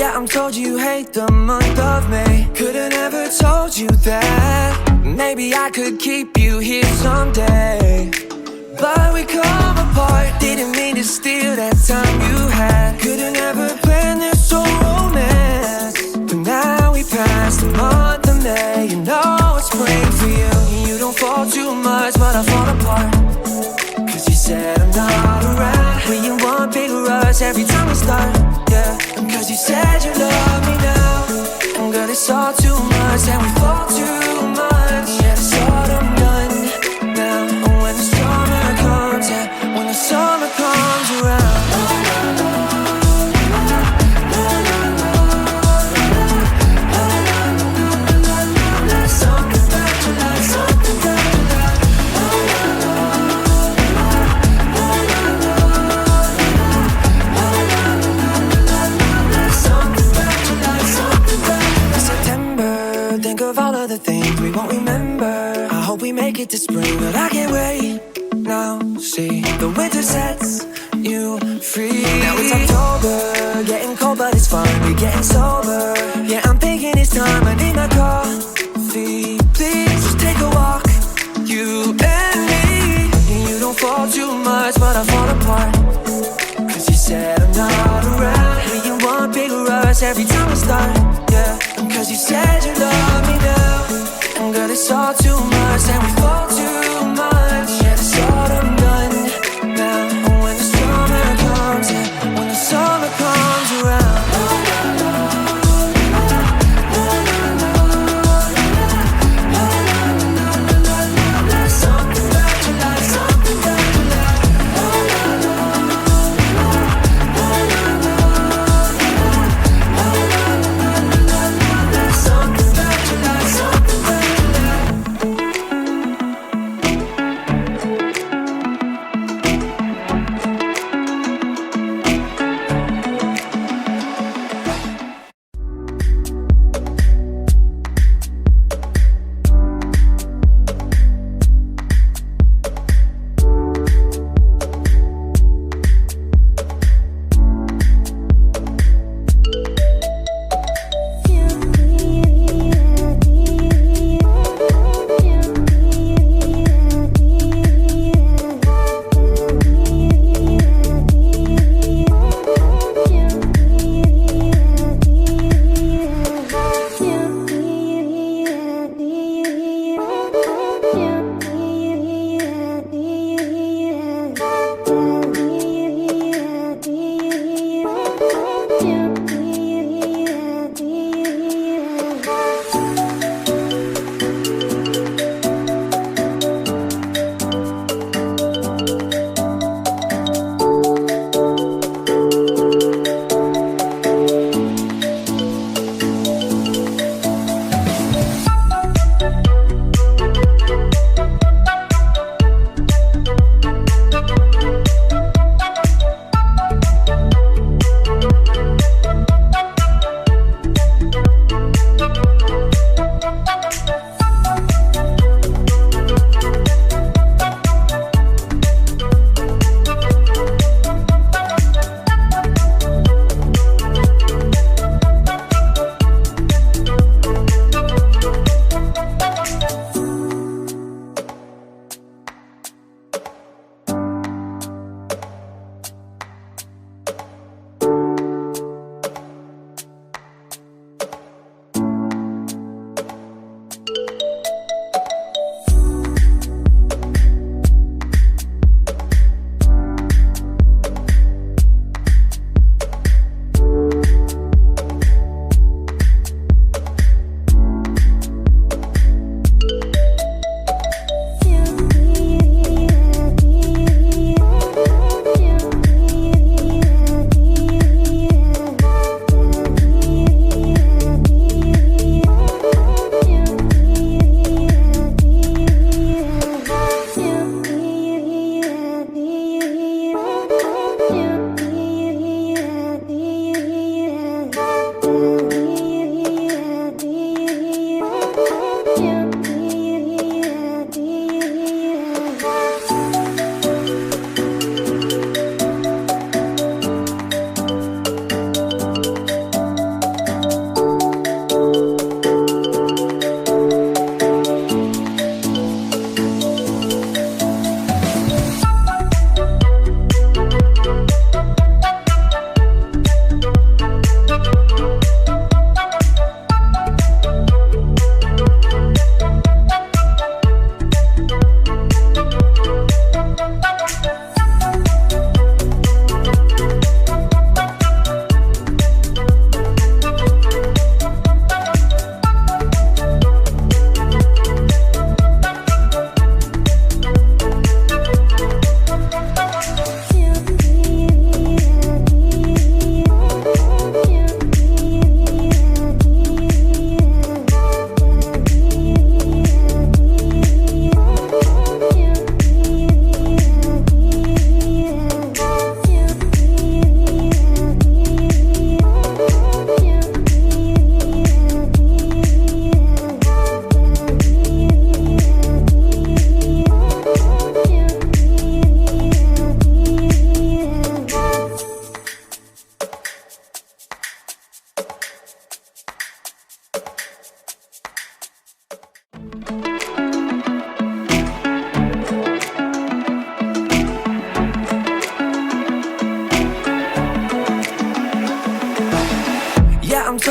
Yeah, I'm told you hate the month of May. Could've never told you that. Maybe I could keep you here someday, but we come apart. Didn't mean to steal that time you had. Could've never planned this whole romance, but now we passed the month of May. You know it's spring for you. You don't fall too much, but I fall apart. Cause you said I'm not around. We in one big rush every time we start, yeah. And cause you said you love me now, and girl, it's all too much, and we fall too much. Yeah, it's autumn done now. And when the summer comes, yeah, when the summer comes around, something about your life, something about your life. Something about your life, something about your life. September, think of all of the things we won't remember. I hope we make it to spring, but I can't wait. Now, see, the winter sets you free. Now it's October, getting cold but it's fun. We're getting sober. Yeah, I'm thinking it's time. I need my coffee. Please just take a walk, you and me. You don't fall too much, but I fall apart. Cause you said I'm not around. We in one big rush every time we start, yeah. And cause you said you love me now, and girl, it's all too much, and we fall too much. Yeah, it's autumn done now. And when the summer comes, yeah, when the summer comes around, something about your life, something about your life. Something about your life, something about your life.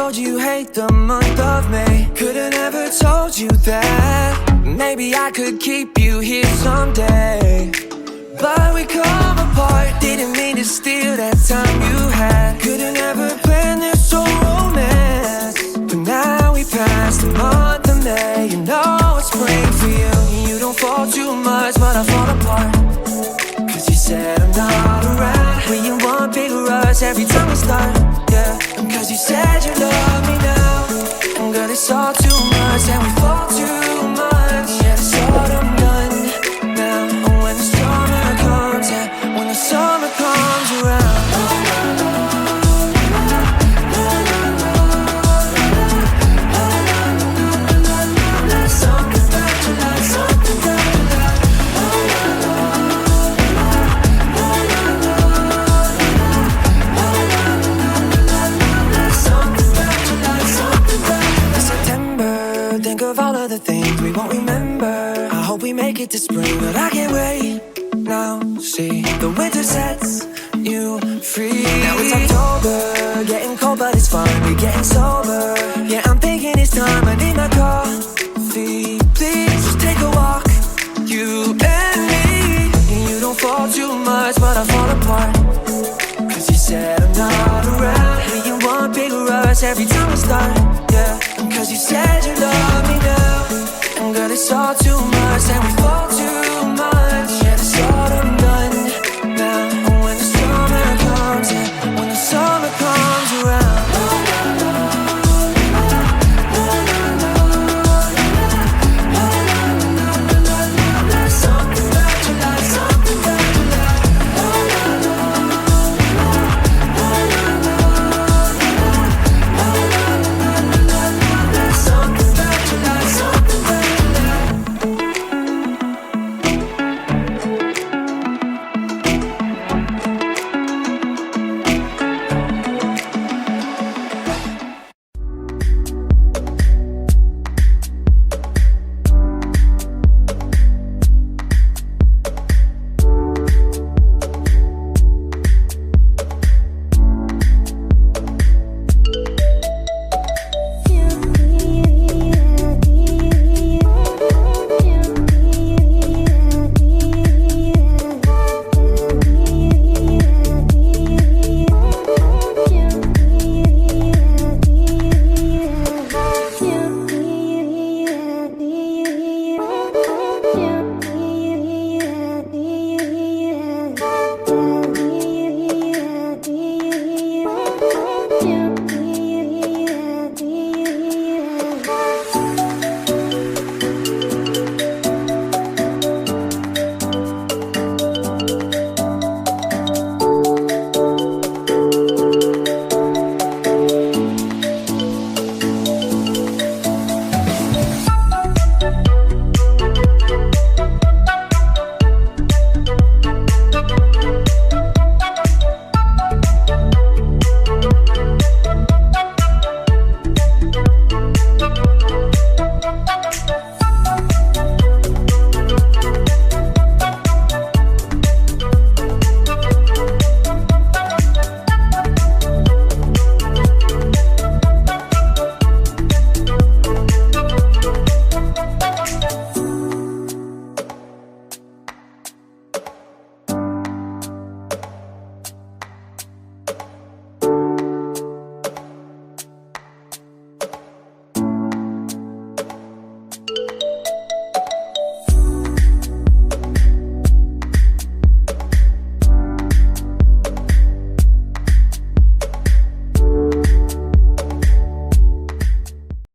told you you hate the month of May. Could've never told you that maybe I could keep you here someday. But we come apart, didn't mean to steal that time you had. Could've never planned this so romance. But now we passed the month of May. You know it's spring for you. You don't fall too much, but I fall apart. Cause you said I'm not around. We in one big rush every time we start, yeah. And cause you said you love me now. And girl, it's all too much and we fall too much. Yeah, it's autumn done now. And when the summer comes, yeah, when the summer comes around. Something about July, something about July. Think of all of the things we won't remember. I hope we make it to spring, but I can't wait. Now see, the winter sets you free. Now it's October, getting cold but it's fun. We're getting sober. Yeah, I'm thinking it's time. I need my coffee. Please just take a walk, you and me. And you don't fall too much, but I fall apart. Cause you said I'm not around. We in one big rush every time we start, yeah. And cause you said you love me now. And girl, it's all too much and we fall